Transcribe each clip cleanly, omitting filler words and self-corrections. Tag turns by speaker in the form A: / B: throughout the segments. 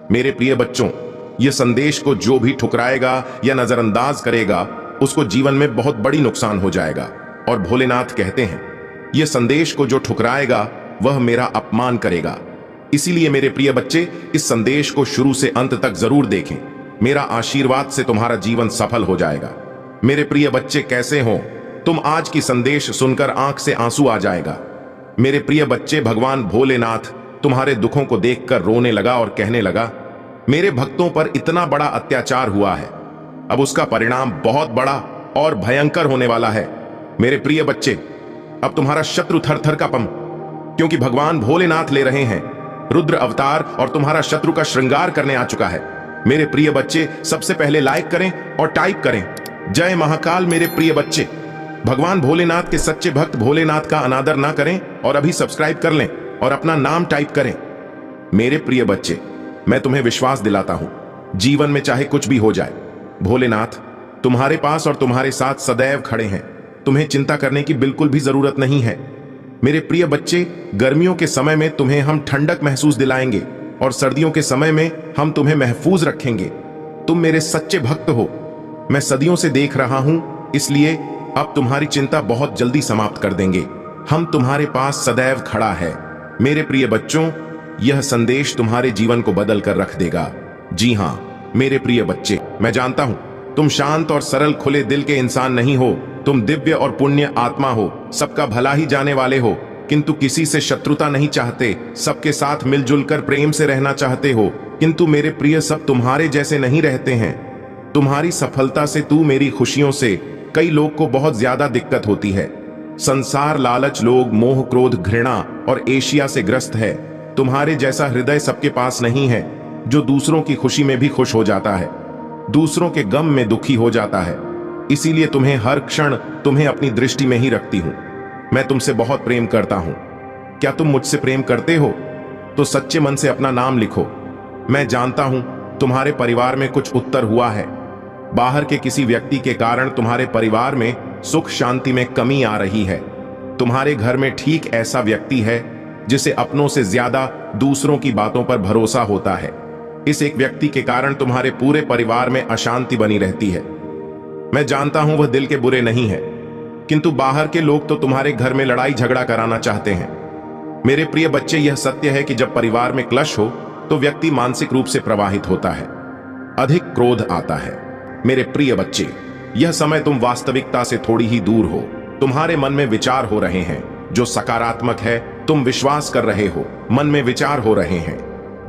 A: मेरे प्रिय बच्चों, यह संदेश को जो भी ठुकराएगा या नजरअंदाज करेगा उसको जीवन में बहुत बड़ी नुकसान हो जाएगा। और भोलेनाथ कहते हैं, यह संदेश को जो ठुकराएगा वह मेरा अपमान करेगा। इसीलिए मेरे प्रिय बच्चे, इस संदेश को शुरू से अंत तक जरूर देखें। मेरा आशीर्वाद से तुम्हारा जीवन सफल हो जाएगा। मेरे प्रिय बच्चे, कैसे हो तुम? आज की संदेश सुनकर आंख से आंसू आ जाएगा। मेरे प्रिय बच्चे, भगवान भोलेनाथ तुम्हारे दुखों को देखकर रोने लगा और कहने लगा, मेरे भक्तों पर इतना बड़ा अत्याचार हुआ है, अब उसका परिणाम बहुत बड़ा और भयंकर होने वाला है। मेरे प्रिय बच्चे, अब तुम्हारा शत्रु थर थर कांपे, क्योंकि भगवान भोलेनाथ ले रहे हैं रुद्र अवतार और तुम्हारा शत्रु का श्रृंगार करने आ चुका है। मेरे प्रिय बच्चे, सबसे पहले लाइक करें और टाइप करें जय महाकाल। मेरे प्रिय बच्चे, भगवान भोलेनाथ के सच्चे भक्त भोलेनाथ का अनादर ना करें और अभी सब्सक्राइब कर लें और अपना नाम टाइप करें। मेरे प्रिय बच्चे, मैं तुम्हें विश्वास दिलाता हूं, जीवन में चाहे कुछ भी हो जाए, भोलेनाथ तुम्हारे पास और तुम्हारे साथ सदैव खड़े हैं। तुम्हें चिंता करने की बिल्कुल भी जरूरत नहीं है। मेरे प्रिय बच्चे, गर्मियों के समय में तुम्हें हम ठंडक महसूस दिलाएंगे और सर्दियों के समय में हम तुम्हें महफूज रखेंगे। तुम मेरे सच्चे भक्त हो, मैं सदियों से देख रहा हूं, इसलिए अब तुम्हारी चिंता बहुत जल्दी समाप्त कर देंगे। हम तुम्हारे पास सदैव खड़ा है। मेरे प्रिय बच्चों, यह संदेश तुम्हारे जीवन को बदल कर रख देगा। जी हां मेरे प्रिय बच्चे, मैं जानता हूं तुम शांत और सरल खुले दिल के इंसान नहीं हो। तुम दिव्य और पुण्य आत्मा हो, सबका भला ही जाने वाले हो, किंतु किसी से शत्रुता नहीं चाहते, सबके साथ मिलजुल कर प्रेम से रहना चाहते हो। किंतु मेरे प्रिय, सब तुम्हारे जैसे नहीं रहते हैं। तुम्हारी सफलता से, तू मेरी खुशियों से कई लोग को बहुत ज्यादा दिक्कत होती है। संसार, लालच, लोग, मोह, क्रोध, घृणा और एशिया से ग्रस्त है। तुम्हारे जैसा हृदय सबके पास नहीं है, जो दूसरों की खुशी में भी खुश हो जाता है, दूसरों के गम में दुखी हो जाता है। इसीलिए तुम्हें हर क्षण तुम्हें अपनी दृष्टि में ही रखती हूं। मैं तुमसे बहुत प्रेम करता हूं। क्या तुम मुझसे प्रेम करते हो? तो सच्चे मन से अपना नाम लिखो। मैं जानता हूं तुम्हारे परिवार में कुछ उत्तर हुआ है। बाहर के किसी व्यक्ति के कारण तुम्हारे परिवार में सुख शांति में कमी आ रही है। तुम्हारे घर में ठीक ऐसा व्यक्ति है जिसे अपनों से ज्यादा दूसरों की बातों पर भरोसा होता है। इस एक व्यक्ति के कारण तुम्हारे पूरे परिवार में अशांति बनी रहती है। मैं जानता हूं वह दिल के बुरे नहीं है, किंतु बाहर के लोग तो तुम्हारे घर में लड़ाई झगड़ा कराना चाहते हैं। मेरे प्रिय बच्चे, यह सत्य है कि जब परिवार में क्लेश हो तो व्यक्ति मानसिक रूप से प्रभावित होता है, अधिक क्रोध आता है। मेरे प्रिय बच्चे, यह समय तुम वास्तविकता से थोड़ी ही दूर हो। तुम्हारे मन में विचार हो रहे हैं जो सकारात्मक है, तुम विश्वास कर रहे हो। मन में विचार हो रहे हैं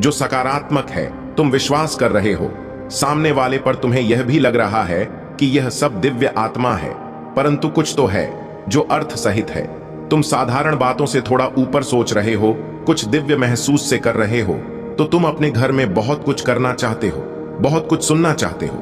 A: जो सकारात्मक है, तुम विश्वास कर रहे हो। सामने वाले पर तुम्हें यह भी लग रहा है कि यह सब दिव्य आत्मा है, परंतु कुछ तो है जो अर्थ सहित है। तुम साधारण बातों से थोड़ा ऊपर सोच रहे हो, कुछ दिव्य महसूस से कर रहे हो। तो तुम अपने घर में बहुत कुछ करना चाहते हो, बहुत कुछ सुनना चाहते हो,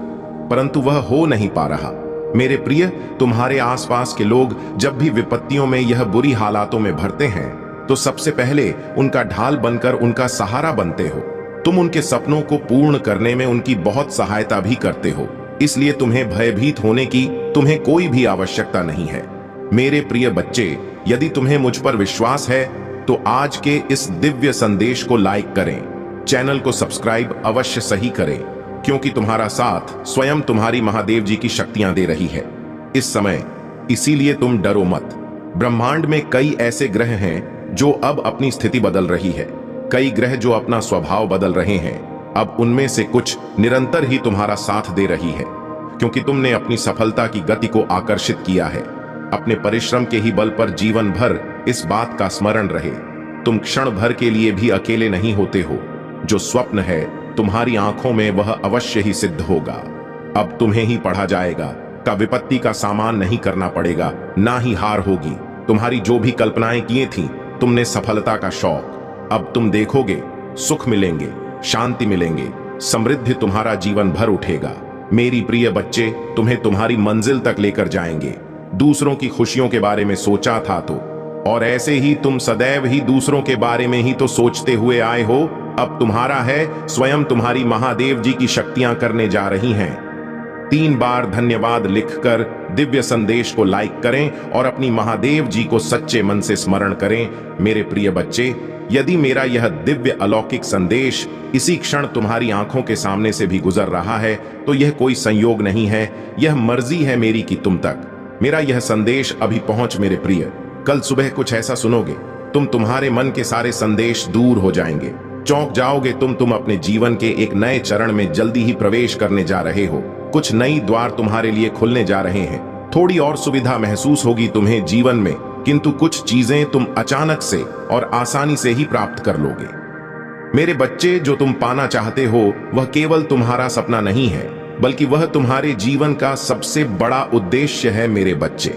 A: परंतु वह हो नहीं पा रहा। मेरे प्रिय, तुम्हारे आसपास के लोग जब भी विपत्तियों में, यह बुरी हालातों में भरते हैं, तो सबसे पहले उनका ढाल बनकर उनका सहारा बनते हो। तुम उनके सपनों को पूर्ण करने में उनकी बहुत सहायता भी करते हो। इसलिए तुम्हें भयभीत होने की तुम्हें कोई भी आवश्यकता नहीं है। मेरे प्रिय बच्चे, यदि तुम्हें मुझ पर विश्वास है तो आज के इस दिव्य संदेश को लाइक करें, चैनल को सब्सक्राइब अवश्य सही करें, क्योंकि तुम्हारा साथ स्वयं तुम्हारी महादेव जी की शक्तियां दे रही है इस समय। इसीलिए तुम डरो मत। ब्रह्मांड में कई ऐसे ग्रह हैं जो अब अपनी स्थिति बदल रही है, कई ग्रह जो अपना स्वभाव बदल रहे हैं। अब उनमें से कुछ निरंतर ही तुम्हारा साथ दे रही है, क्योंकि तुमने अपनी सफलता की गति को आकर्षित किया है। अपने परिश्रम के ही बल पर जीवन भर इस बात का स्मरण रहे, तुम क्षण भर के लिए भी अकेले नहीं होते हो। जो स्वप्न है तुम्हारी आंखों में, वह अवश्य ही सिद्ध होगा। अब तुम्हें ही पढ़ा जाएगा, का विपत्ति का सामान नहीं करना पड़ेगा, ना ही हार होगी। तुम्हारी जो भी कल्पनाएं किए थी, तुमने सफलता का शौक, अब तुम देखोगे, सुख मिलेंगे, शांति मिलेंगे, समृद्धि तुम्हारा जीवन भर उठेगा। मेरी प्रिय बच्चे, तुम्हें तुम्हारी मंजिल तक लेकर जाएंगे। दूसरों की खुशियों के बारे में सोचा था तो, और ऐसे ही तुम सदैव ही दूसरों के बारे में ही तो सोचते हुए आए हो। अब तुम्हारा है, स्वयं तुम्हारी महादेव जी की शक्तियां करने जा रही हैं। 3 बार धन्यवाद लिखकर दिव्य संदेश को लाइक करें और अपनी महादेव जी को सच्चे मन से स्मरण करें। मेरे प्रिय बच्चे, यदि मेरा यह दिव्य अलौकिक संदेश इसी क्षण तुम्हारी आंखों के सामने से भी गुजर रहा है तो यह कोई संयोग नहीं है, यह मर्जी है मेरी कि तुम तक मेरा यह संदेश अभी पहुंच। मेरे प्रिय, कल सुबह कुछ ऐसा सुनोगे, तुम्हारे मन के सारे संदेश दूर हो जाएंगे, चौंक जाओगे। तुम अपने जीवन के एक नए चरण में जल्दी ही प्रवेश करने जा रहे हो। कुछ नई द्वार तुम्हारे लिए खुलने जा रहे हैं। थोड़ी और सुविधा महसूस होगी तुम्हें जीवन में, किंतु कुछ चीजें तुम अचानक से और आसानी से ही प्राप्त कर लोगे। मेरे बच्चे, जो तुम पाना चाहते हो वह केवल तुम्हारा सपना नहीं है, बल्कि वह तुम्हारे जीवन का सबसे बड़ा उद्देश्य है। मेरे बच्चे,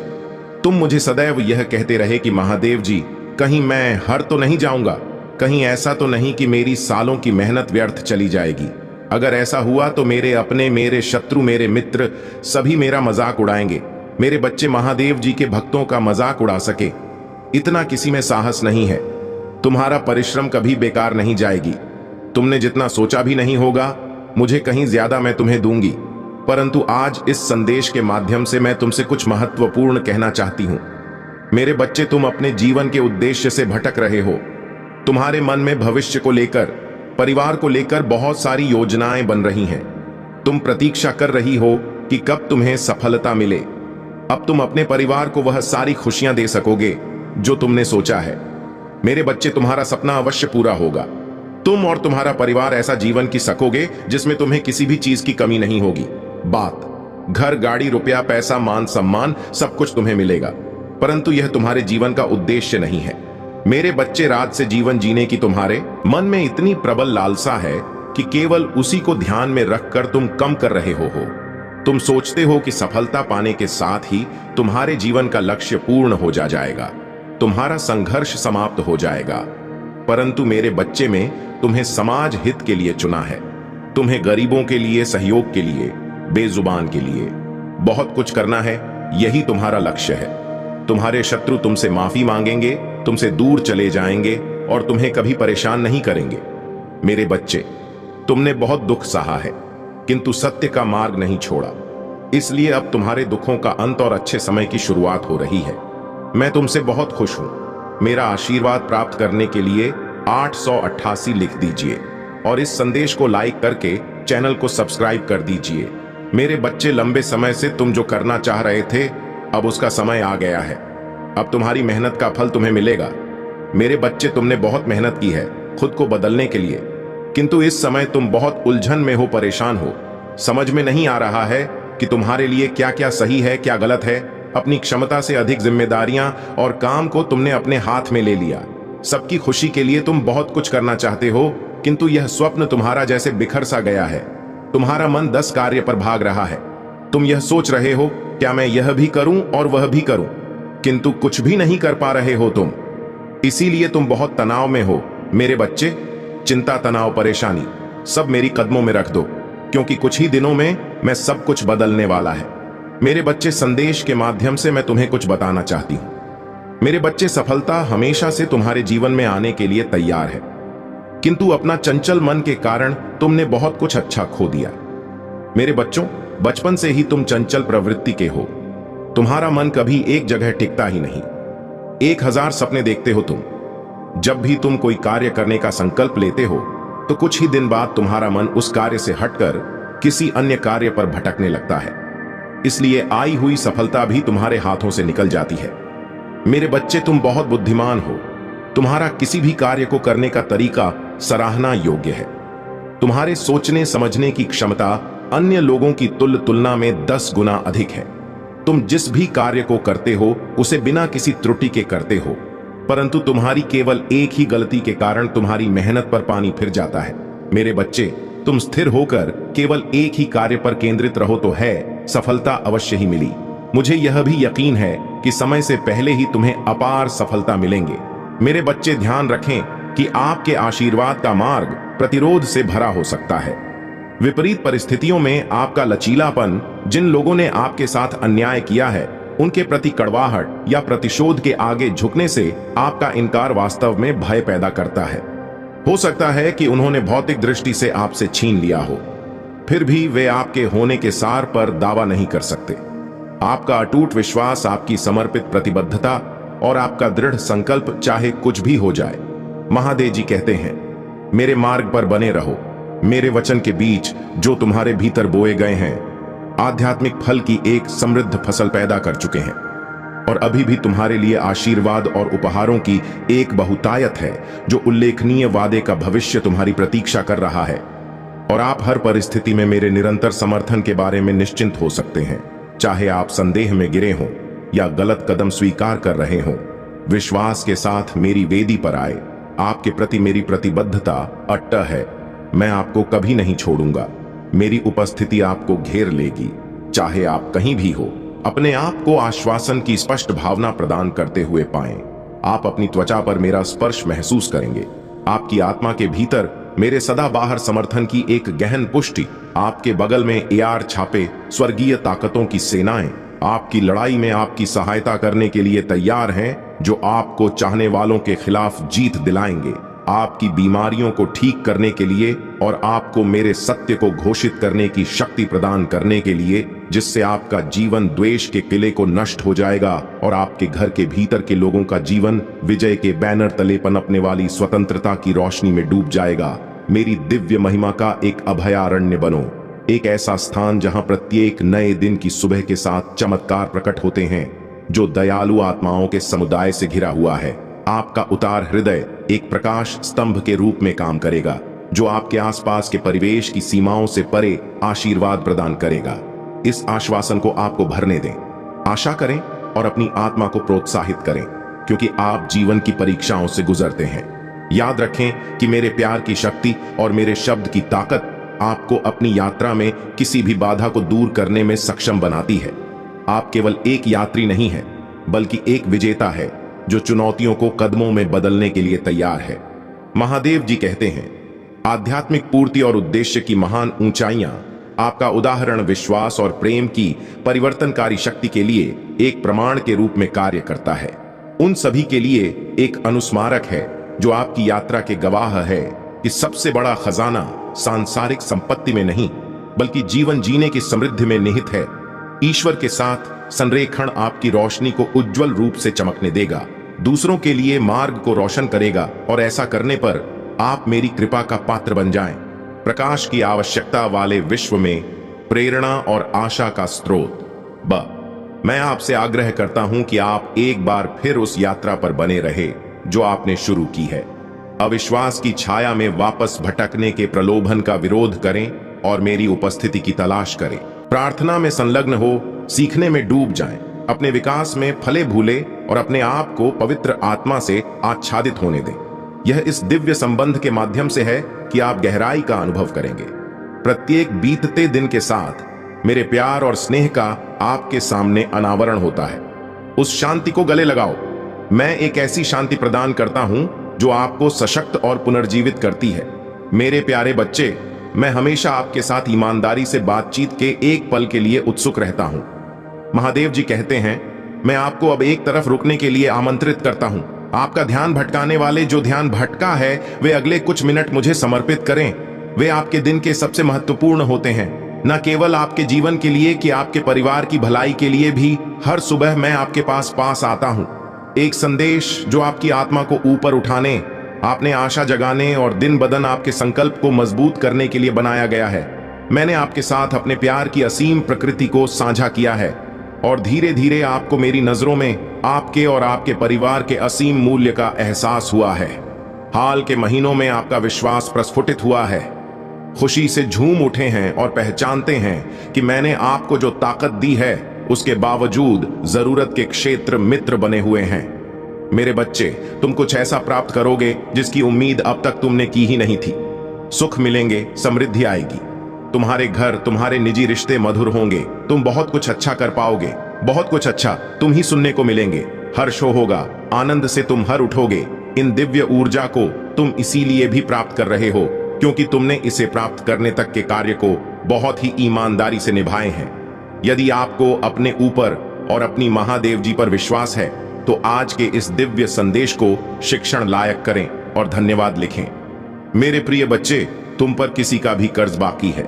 A: तुम मुझे सदैव यह कहते रहे कि महादेव जी, कहीं मैं हार तो नहीं जाऊंगा, कहीं ऐसा तो नहीं कि मेरी सालों की मेहनत व्यर्थ चली जाएगी। अगर ऐसा हुआ तो मेरे अपने, मेरे शत्रु, मेरे मित्र सभी मेरा मजाक उड़ाएंगे। मेरे बच्चे, महादेव जी के भक्तों का मजाक उड़ा सके इतना किसी में साहस नहीं है। तुम्हारा परिश्रम कभी बेकार नहीं जाएगी। तुमने जितना सोचा भी नहीं होगा, मुझे कहीं ज्यादा मैं तुम्हें दूंगी। परंतु आज इस संदेश के माध्यम से मैं तुमसे कुछ महत्वपूर्ण कहना चाहती हूं। मेरे बच्चे, तुम अपने जीवन के उद्देश्य से भटक रहे हो। तुम्हारे मन में भविष्य को लेकर, परिवार को लेकर बहुत सारी योजनाएं बन रही हैं। तुम प्रतीक्षा कर रही हो कि कब तुम्हें सफलता मिले। अब तुम अपने परिवार को वह सारी खुशियां दे सकोगे जो तुमने सोचा है। मेरे बच्चे, तुम्हारा सपना अवश्य पूरा होगा। तुम और तुम्हारा परिवार ऐसा जीवन जी सकोगे जिसमें तुम्हें किसी भी चीज की कमी नहीं होगी। बात घर, गाड़ी, रुपया, पैसा, मान सम्मान सब कुछ तुम्हें मिलेगा, परंतु यह तुम्हारे जीवन का उद्देश्य नहीं है। मेरे बच्चे, राज से जीवन जीने की तुम्हारे मन में इतनी प्रबल लालसा है कि केवल उसी को ध्यान में रखकर तुम कम कर रहे हो। तुम सोचते हो कि सफलता पाने के साथ ही तुम्हारे जीवन का लक्ष्य पूर्ण हो जाएगा, तुम्हारा संघर्ष समाप्त हो जाएगा। परंतु मेरे बच्चे, में तुम्हें समाज हित के लिए चुना है। तुम्हें गरीबों के लिए, सहयोग के लिए, बेजुबान के लिए बहुत कुछ करना है। यही तुम्हारा लक्ष्य है। तुम्हारे शत्रु तुमसे माफी मांगेंगे, तुमसे दूर चले जाएंगे और तुम्हें कभी परेशान नहीं करेंगे। मेरे बच्चे, तुमने बहुत दुख सहा है, किंतु सत्य का मार्ग नहीं छोड़ा। इसलिए अब तुम्हारे दुखों का अंत और अच्छे समय की शुरुआत हो रही है। मैं तुमसे बहुत खुश हूं। मेरा आशीर्वाद प्राप्त करने के लिए 888 लिख दीजिए और इस संदेश को लाइक करके चैनल को सब्सक्राइब कर दीजिए। मेरे बच्चे, लंबे समय से तुम जो करना चाह रहे थे, अब उसका समय आ गया है। अब तुम्हारी मेहनत का फल तुम्हें मिलेगा। मेरे बच्चे, तुमने बहुत मेहनत की है खुद को बदलने के लिए, किंतु इस समय तुम बहुत उलझन में हो, परेशान हो। समझ में नहीं आ रहा है कि तुम्हारे लिए क्या क्या सही है, क्या गलत है। अपनी क्षमता से अधिक जिम्मेदारियां और काम को तुमने अपने हाथ में ले लिया। सबकी खुशी के लिए तुम बहुत कुछ करना चाहते हो, किंतु यह स्वप्न तुम्हारा जैसे बिखर सा गया है। तुम्हारा मन 10 कार्य पर भाग रहा है। तुम यह सोच रहे हो, क्या मैं यह भी करूं और वह भी करूं, किंतु कुछ भी नहीं कर पा रहे हो तुम। इसीलिए तुम बहुत तनाव में हो। मेरे बच्चे, चिंता, तनाव, परेशानी सब मेरी कदमों में रख दो, क्योंकि कुछ ही दिनों में मैं सब कुछ बदलने वाला है। मेरे बच्चे, संदेश के माध्यम से मैं तुम्हें कुछ बताना चाहती हूं। मेरे बच्चे, सफलता हमेशा से तुम्हारे जीवन में आने के लिए तैयार है, किंतु अपना चंचल मन के कारण तुमने बहुत कुछ अच्छा खो दिया। मेरे बच्चों, बचपन से ही तुम चंचल प्रवृत्ति के हो। तुम्हारा मन कभी एक जगह टिकता ही नहीं। 1000 सपने देखते हो तुम। जब भी तुम कोई कार्य करने का संकल्प लेते हो तो कुछ ही दिन बाद तुम्हारा मन उस कार्य से हटकर किसी अन्य कार्य पर भटकने लगता है। इसलिए आई हुई सफलता भी तुम्हारे हाथों से निकल जाती है। मेरे बच्चे, तुम बहुत बुद्धिमान हो। तुम्हारा किसी भी कार्य को करने का तरीका सराहना योग्य है। तुम्हारे सोचने समझने की क्षमता अन्य लोगों की तुलना में 10 गुना अधिक है। तुम जिस भी कार्य को करते हो उसे बिना किसी त्रुटि के करते हो, परंतु तुम्हारी केवल एक ही गलती के कारण तुम्हारी मेहनत पर पानी फिर जाता है। मेरे बच्चे, तुम स्थिर होकर केवल एक ही कार्य पर केंद्रित रहो तो है सफलता अवश्य ही मिली। मुझे यह भी यकीन है कि समय से पहले ही तुम्हें अपार सफलता मिलेंगे। मेरे बच्चे, ध्यान रखें कि आपके आशीर्वाद का मार्ग प्रतिरोध से भरा हो सकता है। विपरीत परिस्थितियों में आपका लचीलापन, जिन लोगों ने आपके साथ अन्याय किया है उनके प्रति कड़वाहट या प्रतिशोध के आगे झुकने से आपका इनकार वास्तव में भय पैदा करता है। हो सकता है कि उन्होंने भौतिक दृष्टि से आपसे छीन लिया हो, फिर भी वे आपके होने के सार पर दावा नहीं कर सकते। आपका अटूट विश्वास, आपकी समर्पित प्रतिबद्धता और आपका दृढ़ संकल्प चाहे कुछ भी हो जाए। महादेव जी कहते हैं, मेरे मार्ग पर बने रहो। मेरे वचन के बीच जो तुम्हारे भीतर बोए गए हैं आध्यात्मिक फल की एक समृद्ध फसल पैदा कर चुके हैं, और अभी भी तुम्हारे लिए आशीर्वाद और उपहारों की एक बहुतायत है जो उल्लेखनीय वादे का भविष्य तुम्हारी प्रतीक्षा कर रहा है। और आप हर परिस्थिति में मेरे निरंतर समर्थन के बारे में निश्चिंत हो सकते हैं, चाहे आप संदेह में गिरे हों या गलत कदम स्वीकार कर रहे हों। विश्वास के साथ मेरी वेदी पर आए। आपके प्रति मेरी प्रतिबद्धता अट्ट है। मैं आपको कभी नहीं छोड़ूंगा। मेरी उपस्थिति आपको घेर लेगी, चाहे आप कहीं भी हो। अपने आप को आश्वासन की स्पष्ट भावना प्रदान करते हुए पाएं। आप अपनी त्वचा पर मेरा स्पर्श महसूस करेंगे। आपकी आत्मा के भीतर मेरे सदा बाहर समर्थन की एक गहन पुष्टि। आपके बगल में एआर छापे स्वर्गीय ताकतों की सेनाएं आपकी लड़ाई में आपकी सहायता करने के लिए तैयार हैं, जो आपको चाहने वालों के खिलाफ जीत दिलाएंगे, आपकी बीमारियों को ठीक करने के लिए और आपको मेरे सत्य को घोषित करने की शक्ति प्रदान करने के लिए, जिससे आपका जीवन द्वेष के किले को नष्ट हो जाएगा और आपके घर के भीतर के लोगों का जीवन विजय के बैनर तले पनपने वाली स्वतंत्रता की रोशनी में डूब जाएगा। मेरी दिव्य महिमा का एक अभयारण्य बनो, एक ऐसा स्थान जहां प्रत्येक नए दिन की सुबह के साथ चमत्कार प्रकट होते हैं, जो दयालु आत्माओं के समुदाय से घिरा हुआ है। आपका उदार हृदय एक प्रकाश स्तंभ के रूप में काम करेगा, जो आपके आसपास के परिवेश की सीमाओं से परे आशीर्वाद प्रदान करेगा। इस आश्वासन को आपको भरने दें, आशा करें और अपनी आत्मा को प्रोत्साहित करें, क्योंकि आप जीवन की परीक्षाओं से गुजरते हैं। याद रखें कि मेरे प्यार की शक्ति और मेरे शब्द की ताकत आपको अपनी यात्रा में किसी भी बाधा को दूर करने में सक्षम बनाती है। आप केवल एक यात्री नहीं है, बल्कि एक विजेता है जो चुनौतियों को कदमों में बदलने के लिए तैयार है। महादेव जी कहते हैं, आध्यात्मिक पूर्ति और उद्देश्य की महान ऊंचाइयां आपका उदाहरण विश्वास और प्रेम की परिवर्तनकारी शक्ति के लिए एक प्रमाण के रूप में कार्य करता है। उन सभी के लिए एक अनुस्मारक है जो आपकी यात्रा के गवाह है कि सबसे बड़ा खजाना सांसारिक संपत्ति में नहीं, बल्कि जीवन जीने की समृद्धि में निहित है। ईश्वर के साथ संरेखण आपकी रोशनी को उज्जवल रूप से चमकने देगा, दूसरों के लिए मार्ग को रोशन करेगा, और ऐसा करने पर आप मेरी कृपा का पात्र बन जाएं। प्रकाश की आवश्यकता वाले विश्व में प्रेरणा और आशा का स्रोत। मैं आपसे आग्रह करता हूं कि आप एक बार फिर उस यात्रा पर बने रहे जो आपने शुरू की है। अविश्वास की छाया में वापस भटकने के प्रलोभन का विरोध करें और मेरी उपस्थिति की तलाश करें। प्रार्थना में संलग्न हो, सीखने में डूब जाएं, अपने विकास में फले फूले और अपने आप को पवित्र आत्मा से आच्छादित होने दें। यह इस दिव्य संबंध के माध्यम से है कि आप गहराई का अनुभव करेंगे। प्रत्येक बीतते दिन के साथ मेरे प्यार और स्नेह का आपके सामने अनावरण होता है। उस शांति को गले लगाओ। मैं एक ऐसी शांति प्रदान करता हूं जो आपको सशक्त और पुनर्जीवित करती है। मेरे प्यारे बच्चे, मैं हमेशा आपके साथ ईमानदारी से बातचीत के एक पल के लिए उत्सुक रहता हूं। महादेव जी कहते हैं, मैं आपको अब एक तरफ रुकने के लिए आमंत्रित करता हूं। आपका ध्यान भटकाने वाले जो ध्यान भटका है, वे अगले कुछ मिनट मुझे समर्पित करें। वे आपके दिन के सबसे महत्वपूर्ण होते हैं, न केवल आपके जीवन के लिए कि आपके परिवार की भलाई के लिए भी। हर सुबह मैं आपके पास आता हूं, एक संदेश जो आपकी आत्मा को ऊपर उठाने, आपने आशा जगाने और दिन बदन आपके संकल्प को मजबूत करने के लिए बनाया गया है। मैंने आपके साथ अपने प्यार की असीम प्रकृति को साझा किया है, और धीरे धीरे आपको मेरी नजरों में आपके और आपके परिवार के असीम मूल्य का एहसास हुआ है। हाल के महीनों में आपका विश्वास प्रस्फुटित हुआ है। खुशी से झूम उठे हैं और पहचानते हैं कि मैंने आपको जो ताकत दी है, उसके बावजूद जरूरत के क्षेत्र मित्र बने हुए हैं। मेरे बच्चे, तुम कुछ ऐसा प्राप्त करोगे जिसकी उम्मीद अब तक तुमने की ही नहीं थी। सुख मिलेंगे, समृद्धि आएगी, तुम्हारे घर, तुम्हारे निजी रिश्ते मधुर होंगे, तुम बहुत कुछ अच्छा कर पाओगे, बहुत कुछ अच्छा तुम ही सुनने को मिलेंगे। हर्ष होगा, आनंद से तुम हर उठोगे। इन दिव्य ऊर्जा को तुम इसीलिए भी प्राप्त कर रहे हो क्योंकि तुमने इसे प्राप्त करने तक के कार्य को बहुत ही ईमानदारी से निभाए हैं। यदि आपको अपने ऊपर और अपनी महादेव जी पर विश्वास है, तो आज के इस दिव्य संदेश को शिक्षण लायक करें और धन्यवाद लिखें। मेरे प्रिय बच्चे, तुम पर किसी का भी कर्ज बाकी है।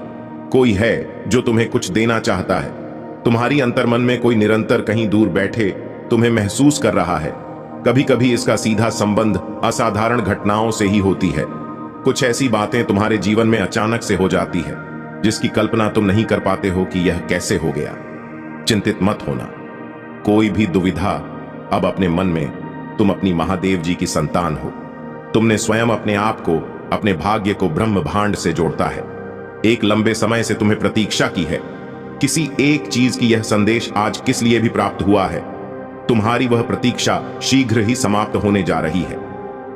A: कोई है जो तुम्हें कुछ देना चाहता है। तुम्हारी अंतर्मन में कोई निरंतर कहीं दूर बैठे तुम्हें महसूस कर रहा है। कभी कभी इसका सीधा संबंध असाधारण घटनाओं से ही होती है। कुछ ऐसी बातें तुम्हारे जीवन में अचानक से हो जाती है जिसकी कल्पना तुम नहीं कर पाते हो कि यह कैसे हो गया। चिंतित मत होना, कोई भी दुविधा अब अपने मन में। तुम अपनी महादेव जी की संतान हो। तुमने स्वयं अपने आप को, अपने भाग्य को ब्रह्म भांड से जोड़ता है। एक लंबे समय से तुम्हें प्रतीक्षा की है किसी एक चीज की। यह संदेश आज किस लिए भी प्राप्त हुआ है, तुम्हारी वह प्रतीक्षा शीघ्र ही समाप्त होने जा रही है।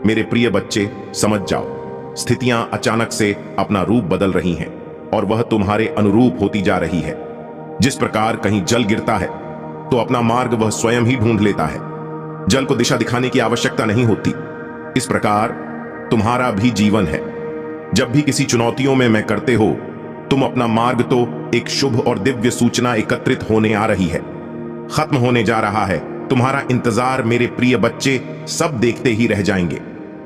A: मेरे प्रिय बच्चे, समझ जाओ, स्थितियां अचानक से अपना रूप बदल रही हैं और वह तुम्हारे अनुरूप होती जा रही है। जिस प्रकार कहीं जल गिरता है तो अपना मार्ग वह स्वयं ही ढूंढ लेता है। जल को दिशा दिखाने की आवश्यकता नहीं होती। इस प्रकार तुम्हारा भी जीवन है। जब भी किसी चुनौतियों में मैं करते हो, तुम अपना मार्ग तो एक शुभ और दिव्य सूचना एकत्रित होने आ रही है, खत्म होने जा रहा है। तुम्हारा इंतजार मेरे प्रिय बच्चे सब देखते ही रह जाएंगे।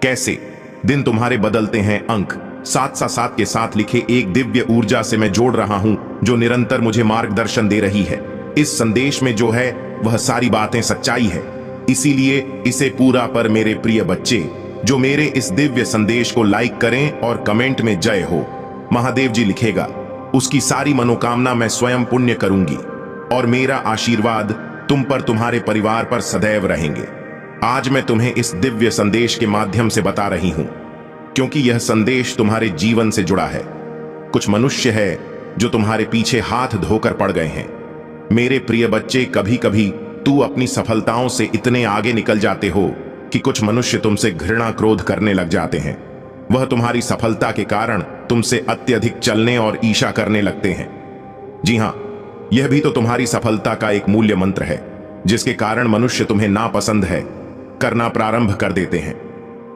A: कैसे दिन तुम्हारे बदलते हैं। अंक 7 के साथ लिखे एक दिव्य ऊर्जा से मैं जोड़ रहा हूं जो निरंतर मुझे मार्गदर्शन दे रही है। इस संदेश में जो है वह सारी बातें सच्चाई है, इसीलिए इसे पूरा पर मेरे प्रिय बच्चे जो मेरे इस दिव्य संदेश को लाइक करें और कमेंट में जय हो। महादेव जी लिखेगा, उसकी सारी मनोकामना मैं स्वयं पुण्य करूंगी और मेरा आशीर्वाद तुम पर, तुम्हारे परिवार पर सदैव रहेंगे। आज मैं तुम्हें इस दिव्य संदेश के माध्यम से बता रही हूं क्योंकि यह संदेश तुम्हारे जीवन से जुड़ा है। कुछ मनुष्य है जो तुम्हारे पीछे हाथ धोकर पड़ गए हैं। मेरे प्रिय बच्चे, कभी कभी तू अपनी सफलताओं से इतने आगे निकल जाते हो कि कुछ मनुष्य तुमसे घृणा क्रोध करने लग जाते हैं। वह तुम्हारी सफलता के कारण तुमसे अत्यधिक चलने और ईर्ष्या करने लगते हैं। जी हां, यह भी तो तुम्हारी सफलता का एक मूल्य मंत्र है जिसके कारण मनुष्य तुम्हें नापसंद है करना प्रारंभ कर देते हैं।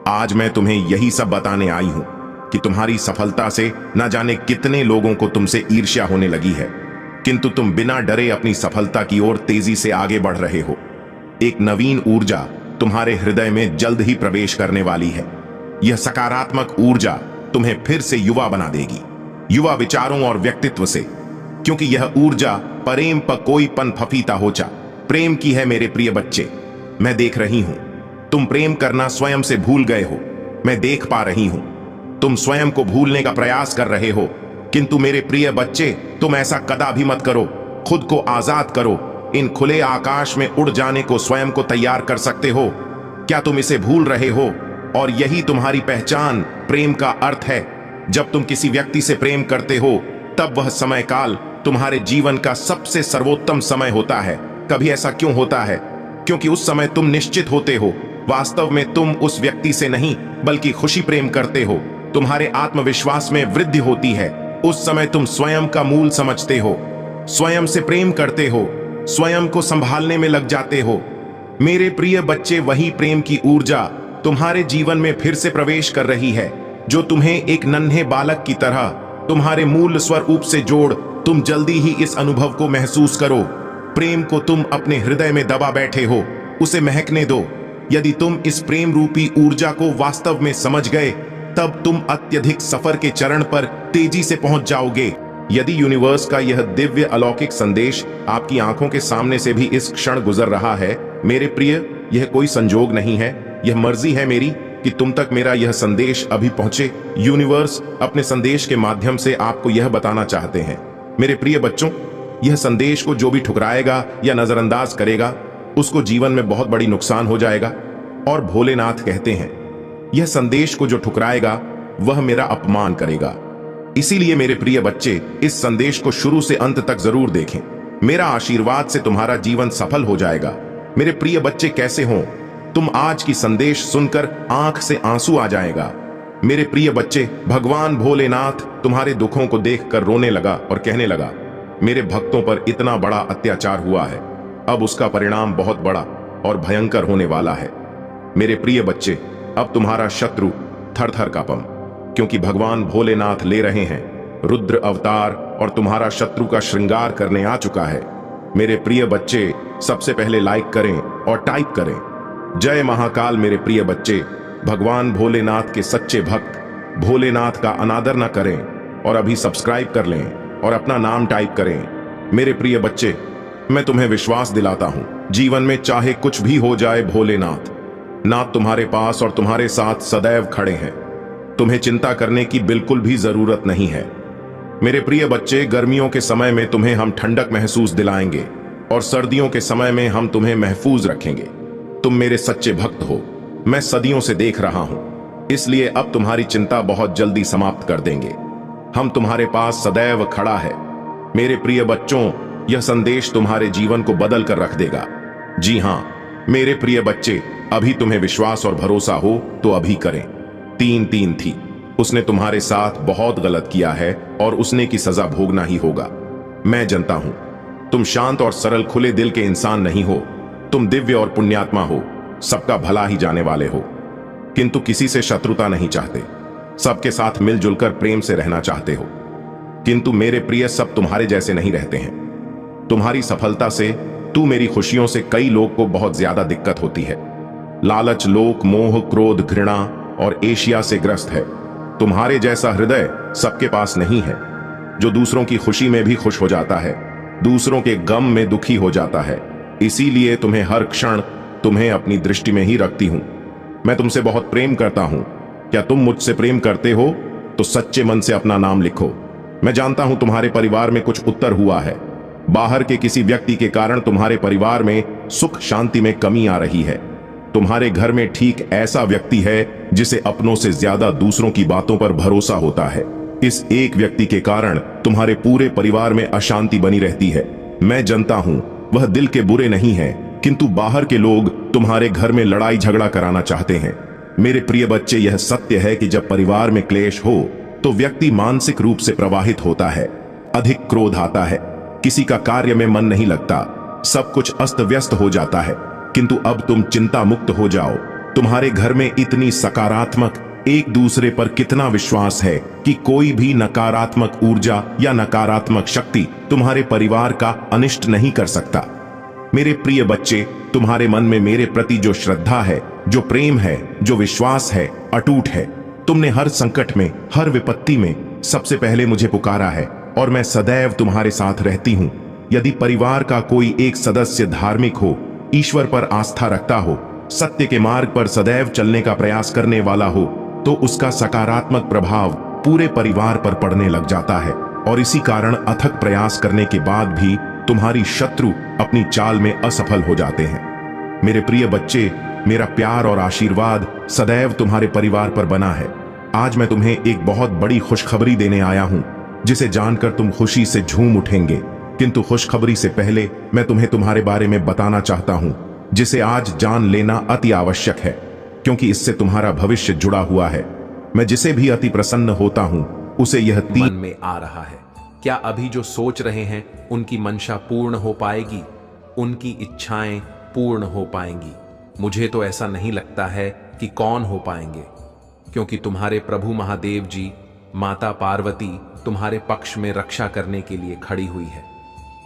A: आज मैं तुम्हें यही सब बताने आई हूं कि तुम्हारी सफलता से न जाने कितने लोगों को तुमसे ईर्ष्या होने लगी है, किंतु तुम बिना डरे अपनी सफलता की ओर तेजी से आगे बढ़ रहे हो। एक नवीन ऊर्जा तुम्हारे हृदय में जल्द ही प्रवेश करने वाली है। यह सकारात्मक ऊर्जा तुम्हें फिर से युवा बना देगी, युवा विचारों और व्यक्तित्व से, क्योंकि यह ऊर्जा प्रेम पर कोई पन फफीता होचा प्रेम की है। मेरे प्रिय बच्चे, मैं देख रही हूं तुम प्रेम करना स्वयं से भूल गए हो। मैं देख पा रही हूं तुम स्वयं को भूलने का प्रयास कर रहे हो, किंतु मेरे प्रिय बच्चे, तुम ऐसा कदापि मत करो। खुद को आजाद करो। इन खुले आकाश में उड़ जाने को स्वयं को तैयार कर सकते हो। क्या तुम इसे भूल रहे हो? और यही तुम्हारी पहचान प्रेम का अर्थ है। जब तुम किसी व्यक्ति से प्रेम करते हो तब वह समय काल तुम्हारे जीवन का सबसे सर्वोत्तम समय होता है। कभी ऐसा क्यों होता है? क्योंकि उस समय तुम निश्चित होते हो वास्तव में तुम उस व्यक्ति से नहीं बल्कि खुशी प्रेम करते हो। तुम्हारे आत्मविश्वास में वृद्धि होती है। उस समय तुम स्वयं का मूल समझते हो, स्वयं से प्रेम करते हो, स्वयं को संभालने में लग जाते हो। मेरे प्रिय बच्चे, वही प्रेम की ऊर्जा तुम्हारे जीवन में फिर से प्रवेश कर रही है जो तुम्हें एक नन्हे बालक की तरह तुम्हारे मूल स्वरूप से जोड़ तुम जल्दी ही इस अनुभव को महसूस करो। प्रेम को तुम अपने हृदय में दबा बैठे हो, उसे महकने दो। यदि तुम इस प्रेम रूपी ऊर्जा को वास्तव में समझ गए तब तुम अत्यधिक सफर के चरण पर तेजी से पहुंच जाओगे। यदि यूनिवर्स का यह दिव्य अलौकिक संदेश आपकी आंखों के सामने से भी इस क्षण गुजर रहा है, मेरे प्रिय, यह कोई संजोग नहीं है, यह मर्जी है मेरी कि तुम तक मेरा यह संदेश अभी पहुंचे। यूनिवर्स अपने संदेश के माध्यम से आपको यह बताना चाहते हैं। मेरे प्रिय बच्चों, यह संदेश को जो भी ठुकराएगा या नजरअंदाज करेगा उसको जीवन में बहुत बड़ी नुकसान हो जाएगा। और भोलेनाथ कहते हैं, यह संदेश को जो ठुकराएगा वह मेरा अपमान करेगा। इसीलिए मेरे प्रिय बच्चे, इस संदेश को शुरू से अंत तक जरूर देखें। मेरा आशीर्वाद से तुम्हारा जीवन सफल हो जाएगा। मेरे प्रिय बच्चे, कैसे हो तुम? आज की संदेश सुनकर आंख से आंसू आ जाएगा। मेरे प्रिय बच्चे, भगवान भोलेनाथ तुम्हारे दुखों को देखकर रोने लगा और कहने लगा, मेरे भक्तों पर इतना बड़ा अत्याचार हुआ है, अब उसका परिणाम बहुत बड़ा और भयंकर होने वाला है। मेरे प्रिय बच्चे, अब तुम्हारा शत्रु थर थर कांपम, क्योंकि भगवान भोलेनाथ ले रहे हैं रुद्र अवतार और तुम्हारा शत्रु का श्रृंगार करने आ चुका है। मेरे प्रिय बच्चे, सबसे पहले लाइक करें और टाइप करें जय महाकाल। मेरे प्रिय बच्चे, भगवान भोलेनाथ के सच्चे भक्त भोलेनाथ का अनादर न करें और अभी सब्सक्राइब कर लें और अपना नाम टाइप करें। मेरे प्रिय बच्चे, मैं तुम्हें विश्वास दिलाता हूं, जीवन में चाहे कुछ भी हो जाए, भोलेनाथ नाथ तुम्हारे पास और तुम्हारे साथ सदैव खड़े हैं। तुम्हें चिंता करने की बिल्कुल भी जरूरत नहीं है। मेरे प्रिय बच्चे, गर्मियों के समय में तुम्हें हम ठंडक महसूस दिलाएंगे और सर्दियों के समय में हम तुम्हें महफूज रखेंगे। तुम मेरे सच्चे भक्त हो, मैं सदियों से देख रहा हूं, इसलिए अब तुम्हारी चिंता बहुत जल्दी समाप्त कर देंगे। हम तुम्हारे पास सदैव खड़ा है। मेरे प्रिय बच्चों, यह संदेश तुम्हारे जीवन को बदल कर रख देगा। जी हां मेरे प्रिय बच्चे, अभी तुम्हें विश्वास और भरोसा हो तो अभी करें। 3-3 थी, उसने तुम्हारे साथ बहुत गलत किया है और उसने की सजा भोगना ही होगा। मैं जानता हूं तुम शांत और सरल खुले दिल के इंसान नहीं हो, तुम दिव्य और पुण्यात्मा हो, सबका भला ही जाने वाले हो, किंतु किसी से शत्रुता नहीं चाहते, सबके साथ मिलजुल कर प्रेम से रहना चाहते हो। किंतु मेरे प्रिय, सब तुम्हारे जैसे नहीं रहते हैं। तुम्हारी सफलता से, तू मेरी खुशियों से कई लोग को बहुत ज्यादा दिक्कत होती है। लालच, लोक, मोह, क्रोध, घृणा और एशिया से ग्रस्त है। तुम्हारे जैसा हृदय सबके पास नहीं है, जो दूसरों की खुशी में भी खुश हो जाता है, दूसरों के गम में दुखी हो जाता है। इसीलिए तुम्हें हर क्षण तुम्हें अपनी दृष्टि में ही रखती हूं। मैं तुमसे बहुत प्रेम करता हूं। क्या तुम मुझसे प्रेम करते हो तो सच्चे मन से अपना नाम लिखो। मैं जानता हूं तुम्हारे परिवार में कुछ उत्तर हुआ है। बाहर के किसी व्यक्ति के कारण तुम्हारे परिवार में सुख शांति में कमी आ रही है। तुम्हारे घर में ठीक ऐसा व्यक्ति है जिसे अपनों से ज्यादा दूसरों की बातों पर भरोसा होता है। इस एक व्यक्ति के कारण तुम्हारे पूरे परिवार में अशांति बनी रहती है। मैं जानता हूं वह दिल के बुरे नहीं है, किंतु बाहर के लोग तुम्हारे घर में लड़ाई झगड़ा कराना चाहते हैं। मेरे प्रिय बच्चे, यह सत्य है कि जब परिवार में क्लेश हो तो व्यक्ति मानसिक रूप से प्रवाहित होता है, अधिक क्रोध आता है, किसी का कार्य में मन नहीं लगता, सब कुछ अस्त व्यस्त हो जाता है। किंतु अब तुम चिंता मुक्त हो जाओ। तुम्हारे घर में इतनी सकारात्मक, एक दूसरे पर कितना विश्वास है कि कोई भी नकारात्मक ऊर्जा या नकारात्मक शक्ति तुम्हारे परिवार का अनिष्ट नहीं कर सकता। मेरे प्रिय बच्चे, तुम्हारे मन में मेरे प्रति जो श्रद्धा है, जो प्रेम है, जो विश्वास है, अटूट है। तुमने हर संकट में, हर विपत्ति में सबसे पहले मुझे पुकारा है और मैं सदैव तुम्हारे साथ रहती हूं। यदि परिवार का कोई एक सदस्य धार्मिक हो, ईश्वर पर आस्था रखता हो, सत्य के मार्ग पर सदैव चलने का प्रयास करने वाला हो, तो उसका सकारात्मक प्रभाव पूरे परिवार पर पड़ने लग जाता है। और इसी कारण अथक प्रयास करने के बाद भी तुम्हारी शत्रु अपनी चाल में असफल हो जाते हैं। मेरे प्रिय बच्चे, मेरा प्यार और आशीर्वाद सदैव तुम्हारे परिवार पर बना है। आज मैं तुम्हें एक बहुत बड़ी खुशखबरी देने आया हूं, जिसे जानकर तुम खुशी से झूम उठेंगे। किंतु खुशखबरी से पहले मैं तुम्हें तुम्हारे बारे में बताना चाहता हूं, जिसे आज जान लेना अति आवश्यक है, क्योंकि इससे तुम्हारा भविष्य जुड़ा हुआ है। मैं जिसे भी अति प्रसन्न होता हूं, उसे यह
B: मन में आ रहा है। क्या अभी जो सोच रहे हैं उनकी मंशा पूर्ण हो पाएगी? उनकी इच्छाएं पूर्ण हो पाएंगी? मुझे तो ऐसा नहीं लगता है कि कौन हो पाएंगे, क्योंकि तुम्हारे प्रभु महादेव जी, माता पार्वती तुम्हारे पक्ष में रक्षा करने के लिए खड़ी हुई है।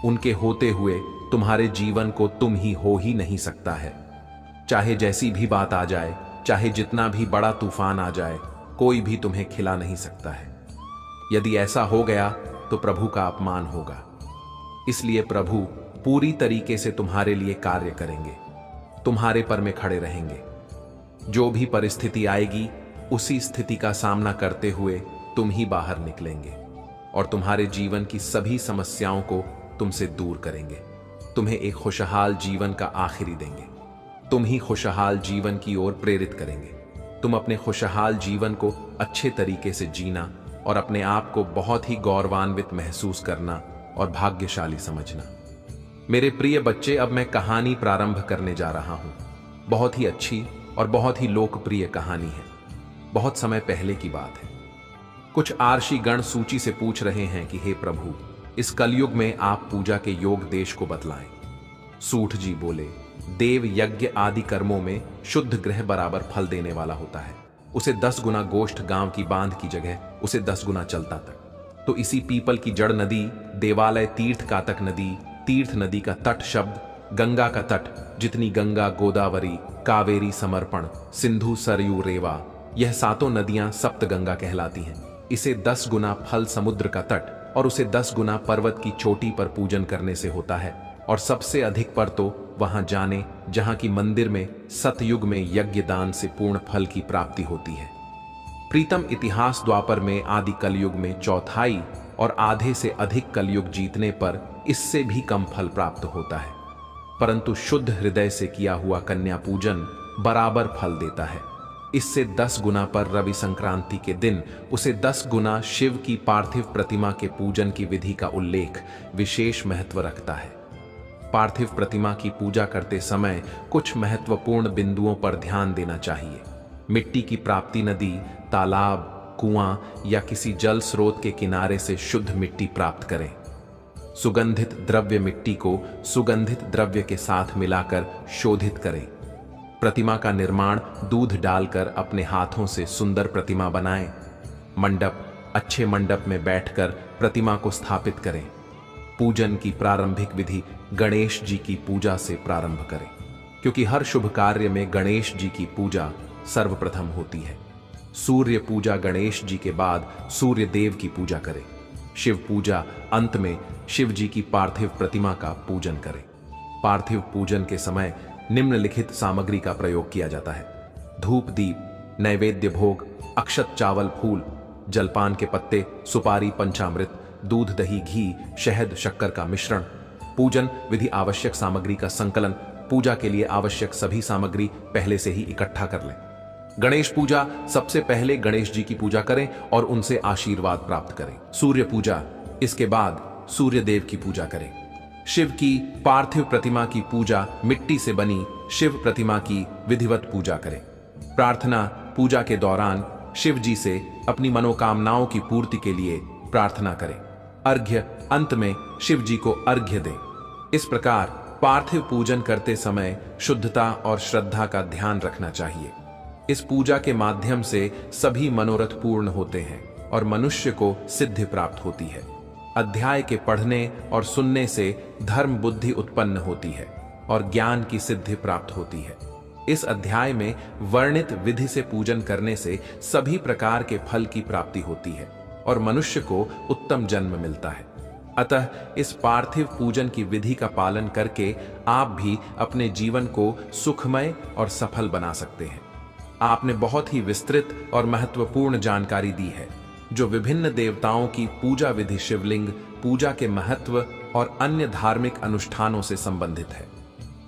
B: उनके होते हुए तुम्हारे जीवन को तुम ही हो ही नहीं सकता है। चाहे जैसी भी बात आ जाए, चाहे जितना भी बड़ा तूफान आ जाए, कोई भी तुम्हें खिला नहीं सकता है। यदि ऐसा हो गया तो प्रभु का अपमान होगा। इसलिए प्रभु पूरी तरीके से तुम्हारे लिए कार्य करेंगे, तुम्हारे पर में खड़े रहेंगे। जो भी परिस्थिति आएगी, उसी स्थिति का सामना करते हुए तुम ही बाहर निकलेंगे और तुम्हारे जीवन की सभी समस्याओं को तुमसे दूर करेंगे। तुम्हें एक खुशहाल जीवन का आखिरी देंगे। तुम ही खुशहाल जीवन की ओर प्रेरित करेंगे। तुम अपने खुशहाल जीवन को अच्छे तरीके से जीना और अपने आप को बहुत ही गौरवान्वित महसूस करना और भाग्यशाली समझना। मेरे प्रिय बच्चे, अब मैं कहानी प्रारंभ करने जा रहा हूं। बहुत ही अच्छी और बहुत ही लोकप्रिय कहानी है। बहुत समय पहले की बात है। कुछ आर्षी गण सूची से पूछ रहे हैं कि हे प्रभु, इस कलयुग में आप पूजा के योग देश को बतलाएं। सूठ जी बोले, देव यज्ञ आदि कर्मों में शुद्ध ग्रह बराबर फल देने वाला होता है। उसे 10 गुना गोष्ठ गांव की बांध की जगह उसे 10 गुना चलता तक। तो इसी पीपल की जड़ नदी, देवालय तीर्थ कातक नदी, तीर्थ नदी का तट शब्द, गंगा का तट, जितनी गंगा, गोदावरी, कावेरी, समर्पण, सिंधु, सरयू, रेवा, यह सातों नदियां सप्त गंगा कहलाती हैं। इसे 10 गुना फल समुद्र का तट और उसे 10 गुना पर्वत की चोटी पर पूजन करने से होता है, और सबसे अधिक पर तो वहां जाने जहां की मंदिर में सतयुग में यज्ञ दान से पूर्ण फल की प्राप्ति होती है। प्रीतम इतिहास द्वापर में आदि कलयुग में चौथाई और आधे से अधिक कलयुग जीतने पर इससे भी कम फल प्राप्त होता है, परंतु शुद्ध हृदय से किया हुआ कन्या पूजन बराबर फल देता है। इससे 10 गुना पर रवि संक्रांति के दिन उसे 10 गुना शिव की पार्थिव प्रतिमा के पूजन की विधि का उल्लेख विशेष महत्व रखता है। पार्थिव प्रतिमा की पूजा करते समय कुछ महत्वपूर्ण बिंदुओं पर ध्यान देना चाहिए। मिट्टी की प्राप्ति नदी, तालाब, कुआं या किसी जल स्रोत के किनारे से शुद्ध मिट्टी प्राप्त करें। सुगंधित द्रव्य मिट्टी को सुगंधित द्रव्य के साथ मिलाकर शोधित करें। प्रतिमा का निर्माण दूध डालकर अपने हाथों से सुंदर प्रतिमा बनाएं। मंडप, अच्छे मंडप में बैठकर प्रतिमा को स्थापित करें। पूजन की प्रारंभिक विधि गणेश जी की पूजा से प्रारंभ करें, क्योंकि हर शुभ कार्य में गणेश जी की पूजा सर्वप्रथम होती है। सूर्य पूजा गणेश जी के बाद सूर्य देव की पूजा करें। शिव पूजा अंत में शिव जी की पार्थिव प्रतिमा का पूजन करें। पार्थिव पूजन के समय निम्नलिखित सामग्री का प्रयोग किया जाता है: धूप दीप, नैवेद्य भोग, अक्षत चावल फूल, जलपान के पत्ते, सुपारी, पंचामृत, दूध दही घी, शहद शक्कर का मिश्रण। पूजन विधि आवश्यक सामग्री का संकलन। पूजा के लिए आवश्यक सभी सामग्री पहले से ही इकट्ठा कर लें। गणेश पूजा सबसे पहले गणेश जी की पूजा करें और उनसे आशीर्वाद प्राप्त करें। सूर्य पूजा, इसके बाद सूर्य देव की पूजा करें। शिव की पार्थिव प्रतिमा की पूजा मिट्टी से बनी शिव प्रतिमा की विधिवत पूजा करें। प्रार्थना पूजा के दौरान शिव जी से अपनी मनोकामनाओं की पूर्ति के लिए प्रार्थना करें। अर्घ्य, अंत में शिव जी को अर्घ्य दें। इस प्रकार पार्थिव पूजन करते समय शुद्धता और श्रद्धा का ध्यान रखना चाहिए। इस पूजा के माध्यम से सभी मनोरथ पूर्ण होते हैं और मनुष्य को सिद्धि प्राप्त होती है। अध्याय के पढ़ने और सुनने से धर्म बुद्धि उत्पन्न होती है और ज्ञान की सिद्धि प्राप्त होती है। इस अध्याय में वर्णित विधि से पूजन करने से सभी प्रकार के फल की प्राप्ति होती है और मनुष्य को उत्तम जन्म मिलता है। अतः इस पार्थिव पूजन की विधि का पालन करके आप भी अपने जीवन को सुखमय और सफल बना सकते हैं। आपने बहुत ही विस्तृत और महत्वपूर्ण जानकारी दी है, जो विभिन्न देवताओं की पूजा विधि, शिवलिंग पूजा के महत्व और अन्य धार्मिक अनुष्ठानों से संबंधित है।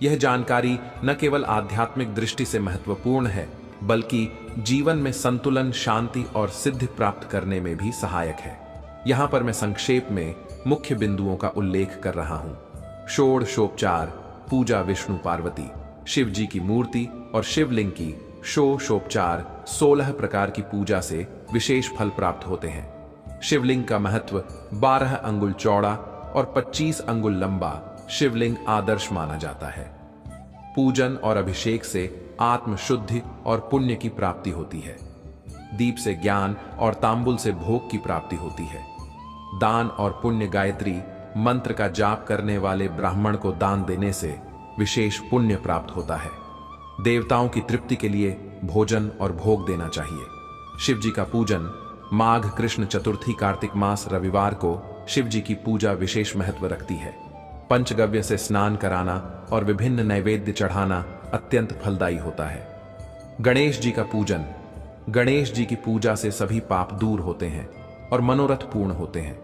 B: यह जानकारी न केवल आध्यात्मिक दृष्टि से महत्वपूर्ण है, बल्कि जीवन में संतुलन, शांति और सिद्धि प्राप्त करने में भी सहायक है। यहाँ पर मैं संक्षेप में मुख्य बिंदुओं का उल्लेख कर रहा हूँ। षोडशोपचार पूजा विष्णु पार्वती, शिव जी की मूर्ति और शिवलिंग की षोडशोपचार 16 प्रकार की पूजा से विशेष फल प्राप्त होते हैं। शिवलिंग का महत्व 12 अंगुल चौड़ा और 25 अंगुल लंबा शिवलिंग आदर्श माना जाता है। पूजन और अभिषेक से आत्म शुद्धि और पुण्य की प्राप्ति होती है। दीप से ज्ञान और तांबुल से भोग की प्राप्ति होती है। दान और पुण्य गायत्री मंत्र का जाप करने वाले ब्राह्मण को दान देने से विशेष पुण्य प्राप्त होता है। देवताओं की तृप्ति के लिए भोजन और भोग देना चाहिए। शिव जी का पूजन माघ कृष्ण चतुर्थी कार्तिक मास रविवार को शिव जी की पूजा विशेष महत्व रखती है। पंचगव्य से स्नान कराना और विभिन्न नैवेद्य चढ़ाना अत्यंत फलदायी होता है। गणेश जी का पूजन, गणेश जी की पूजा से सभी पाप दूर होते हैं और मनोरथ पूर्ण होते हैं।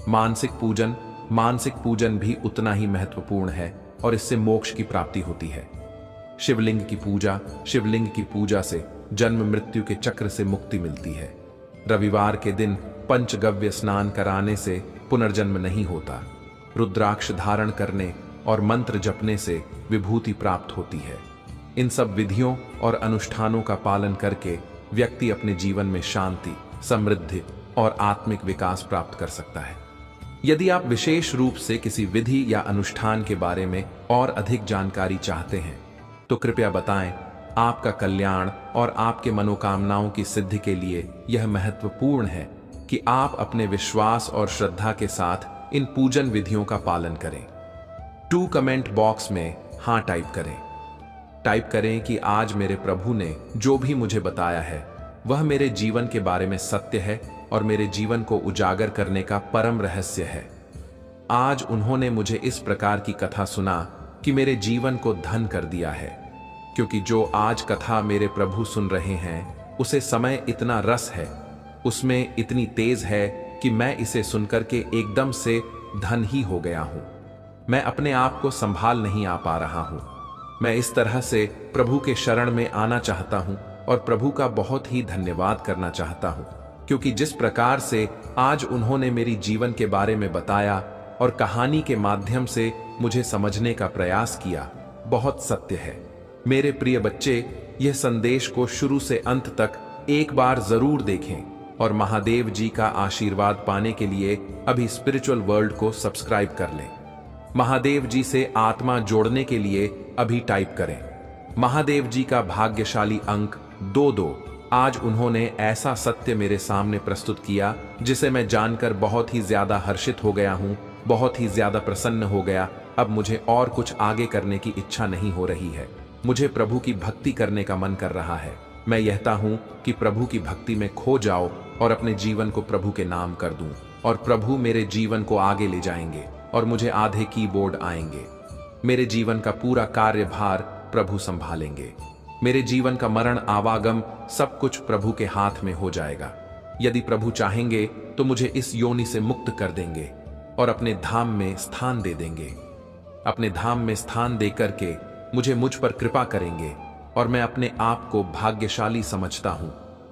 B: मानसिक पूजन भी उतना ही महत्वपूर्ण है और इससे मोक्ष की प्राप्ति होती है। शिवलिंग की पूजा से जन्म मृत्यु के चक्र से मुक्ति मिलती है। रविवार के दिन पंचगव्य स्नान कराने से पुनर्जन्म नहीं होता। रुद्राक्ष धारण करने और मंत्र जपने से विभूति प्राप्त होती है। इन सब विधियों और अनुष्ठानों का पालन करके व्यक्ति अपने जीवन में शांति, समृद्धि और आत्मिक विकास प्राप्त कर सकता है। यदि आप विशेष रूप से किसी विधि या अनुष्ठान के बारे में और अधिक जानकारी चाहते हैं तो कृपया बताएं। आपका कल्याण और आपके मनोकामनाओं की सिद्धि के लिए यह महत्वपूर्ण है कि आप अपने विश्वास और श्रद्धा के साथ इन पूजन विधियों का पालन करें। टू कमेंट बॉक्स में हाँ टाइप करें कि आज मेरे प्रभु ने जो भी मुझे बताया है वह मेरे जीवन के बारे में सत्य है और मेरे जीवन को उजागर करने का परम रहस्य है। आज उन्होंने मुझे इस प्रकार की कथा सुना कि मेरे जीवन को धन कर दिया है, क्योंकि जो आज कथा मेरे प्रभु सुन रहे हैं उसे समय इतना रस है, उसमें इतनी तेज है कि मैं इसे सुनकर के एकदम से धन ही हो गया हूं। मैं अपने आप को संभाल नहीं आ पा रहा हूं। मैं इस तरह से प्रभु के शरण में आना चाहता हूं और प्रभु का बहुत ही धन्यवाद करना चाहता हूं, क्योंकि जिस प्रकार से आज उन्होंने मेरी जीवन के बारे में बताया और कहानी के माध्यम से मुझे समझने का प्रयास किया, बहुत सत्य है। मेरे प्रिय बच्चे, यह संदेश को शुरू से अंत तक एक बार जरूर देखें और महादेव जी का आशीर्वाद पाने के लिए अभी स्पिरिचुअल वर्ल्ड को सब्सक्राइब कर लें। महादेव जी से आत्मा जोड़ने के लिए अभी टाइप करें महादेव जी का भाग्यशाली अंक 22। आज उन्होंने ऐसा सत्य मेरे सामने प्रस्तुत किया जिसे मैं जानकर बहुत ही ज्यादा हर्षित हो गया हूं, बहुत ही ज्यादा प्रसन्न हो गया। अब मुझे और कुछ आगे करने की इच्छा नहीं हो रही है। मुझे प्रभु की भक्ति करने का मन कर रहा है। मैं चाहता हूं कि प्रभु की भक्ति में खो जाओ और अपने जीवन को प्रभु के नाम कर दूं, और प्रभु मेरे जीवन को आगे ले जाएंगे और मुझे आधे कीबोर्ड आएंगे। मेरे जीवन का पूरा कार्यभार प्रभु संभालेंगे। मेरे जीवन का मरण आवागम सब कुछ प्रभु के हाथ में हो जाएगा। यदि प्रभु चाहेंगे तो मुझे इस योनि से मुक्त कर देंगे और अपने धाम में स्थान दे देंगे। अपने धाम में स्थान देकर के मुझे मुझ पर कृपा करेंगे और मैं अपने आप को भाग्यशाली समझता हूं,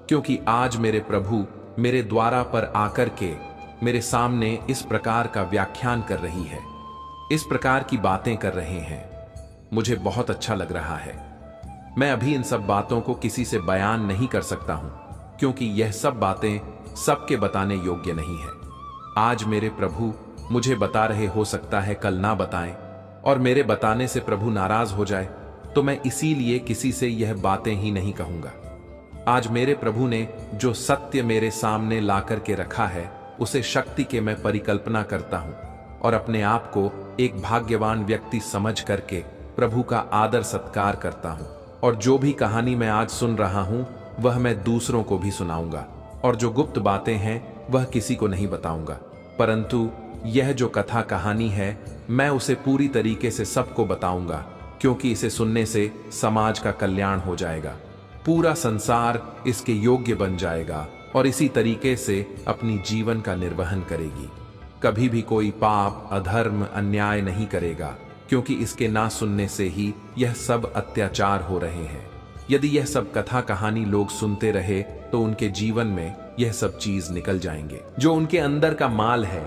B: क्योंकि आज मेरे प्रभु मेरे द्वारा पर आकर के मेरे सामने इस प्रकार का व्याख्यान कर रही है, इस प्रकार की बातें कर रहे हैं। मुझे बहुत अच्छा लग रहा है। मैं अभी इन सब बातों को किसी से बयान नहीं कर सकता हूं, क्योंकि यह सब बातें सबके बताने योग्य नहीं है। आज मेरे प्रभु मुझे बता रहे, हो सकता है कल ना बताएं और मेरे बताने से प्रभु नाराज हो जाए, तो मैं इसीलिए किसी से यह बातें ही नहीं कहूंगा। आज मेरे प्रभु ने जो सत्य मेरे सामने ला करके रखा है उसे शक्ति के मैं परिकल्पना करता हूं और अपने आप को एक भाग्यवान व्यक्ति समझ करके प्रभु का आदर सत्कार करता हूं। और जो भी कहानी मैं आज सुन रहा हूं वह मैं दूसरों को भी सुनाऊंगा, और जो गुप्त बातें हैं वह किसी को नहीं बताऊंगा, परंतु यह जो कथा कहानी है मैं उसे पूरी तरीके से सबको बताऊंगा, क्योंकि इसे सुनने से समाज का कल्याण हो जाएगा, पूरा संसार इसके योग्य बन जाएगा और इसी तरीके से अपनी जीवन का निर्वहन करेगी। कभी भी कोई पाप, अधर्म, अन्याय नहीं करेगा, क्योंकि इसके ना सुनने से ही यह सब अत्याचार हो रहे हैं। यदि यह सब कथा कहानी लोग सुनते रहे तो उनके जीवन में यह सब चीज निकल जाएंगे। जो उनके अंदर का माल है,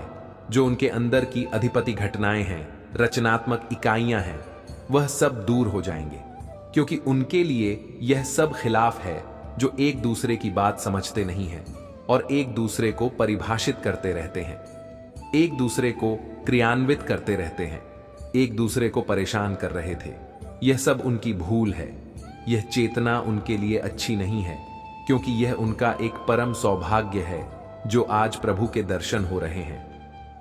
B: जो उनके अंदर की अधिपति घटनाएं हैं, रचनात्मक इकाइयां हैं, वह सब दूर हो जाएंगे, क्योंकि उनके लिए यह सब खिलाफ है, जो एक दूसरे की बात समझते नहीं हैं और एक दूसरे को परिभाषित करते रहते हैं, एक दूसरे को क्रियान्वित करते रहते हैं, एक दूसरे को परेशान कर रहे थे। यह सब उनकी भूल है। यह चेतना उनके लिए अच्छी नहीं है, क्योंकि यह उनका एक परम सौभाग्य है जो आज प्रभु के दर्शन हो रहे हैं।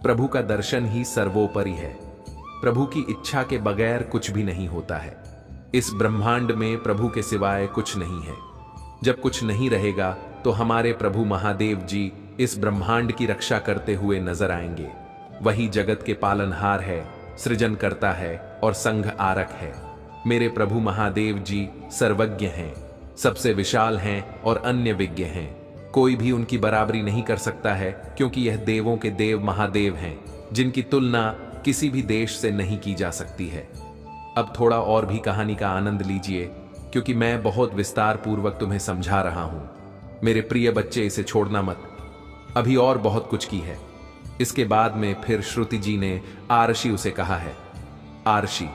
B: प्रभु का दर्शन ही सर्वोपरि है। प्रभु की इच्छा के बगैर कुछ भी नहीं होता है। इस ब्रह्मांड में प्रभु के सिवाय कुछ नहीं है। जब कुछ नहीं रहेगा तो हमारे प्रभु महादेव जी इस ब्रह्मांड की रक्षा करते हुए नजर आएंगे। वही जगत के पालनहार है, सृजन करता है और संघ आरक है। मेरे प्रभु महादेव जी सर्वज्ञ हैं, सबसे विशाल हैं और अन्य विज्ञ हैं। कोई भी उनकी बराबरी नहीं कर सकता है, क्योंकि यह देवों के देव महादेव हैं, जिनकी तुलना किसी भी देश से नहीं की जा सकती है। अब थोड़ा और भी कहानी का आनंद लीजिए, क्योंकि मैं बहुत विस्तार पूर्वक तुम्हें समझा रहा हूं। मेरे प्रिय बच्चे, इसे छोड़ना मत। अभी और बहुत कुछ की है। इसके बाद में फिर श्रुति जी ने आरशी उसे कहा है, आरशी,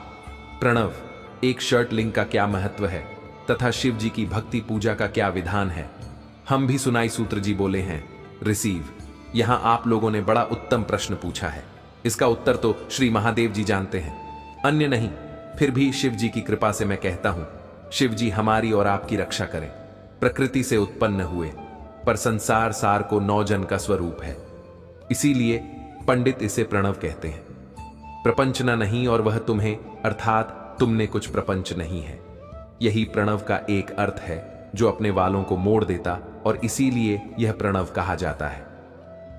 B: प्रणव, एक शर्ट लिंग का क्या महत्व है तथा शिव जी की भक्ति पूजा का क्या विधान है। हम भी सुनाई सूत्र जी बोले हैं, रिसीव। यहां आप लोगों ने बड़ा उत्तम प्रश्न पूछा है। इसका उत्तर तो श्री महादेव जी जानते हैं, अन्य नहीं। फिर भी शिव जी की कृपा से मैं कहता हूं, शिव जी हमारी और आपकी रक्षा करें। प्रकृति से उत्पन्न हुए, पर संसार सार को 9 जन का स्वरूप है, इसीलिए पंडित इसे प्रणव कहते हैं। प्रपंचना नहीं और वह तुम्हें, अर्थात तुमने कुछ प्रपंच नहीं है। यही प्रणव का एक अर्थ है जो अपने वालों को मोड़ देता, और इसीलिए यह प्रणव कहा जाता है।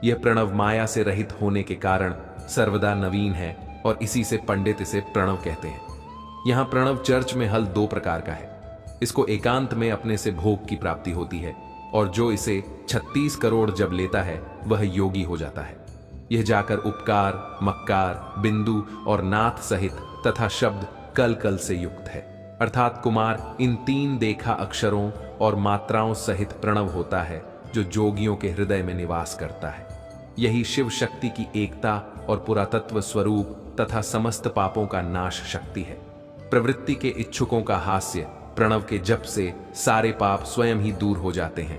B: यह प्रणव माया से रहित होने के कारण सर्वदा नवीन है और इसी से पंडित इसे प्रणव कहते हैं। यहाँ प्रणव चर्च में हल दो प्रकार का है। इसको एकांत में अपने से भोग की प्राप्ति होती है और जो इसे 36 करोड़ जब लेता है वह योगी हो जाता है। यह जाकर उपकार, मक्कार, बिंदु और नाथ सहित तथा शब्द कल कल से युक्त है, अर्थात कुमार इन 3 देखा अक्षरों और मात्राओं सहित प्रणव होता है जो जोगियों के हृदय में निवास करता है। यही शिव शक्ति की एकता और पुरातत्व स्वरूप तथा समस्त पापों का नाश शक्ति है। प्रवृत्ति के इच्छुकों का हास्य, प्रणव के जप से सारे पाप स्वयं ही दूर हो जाते हैं।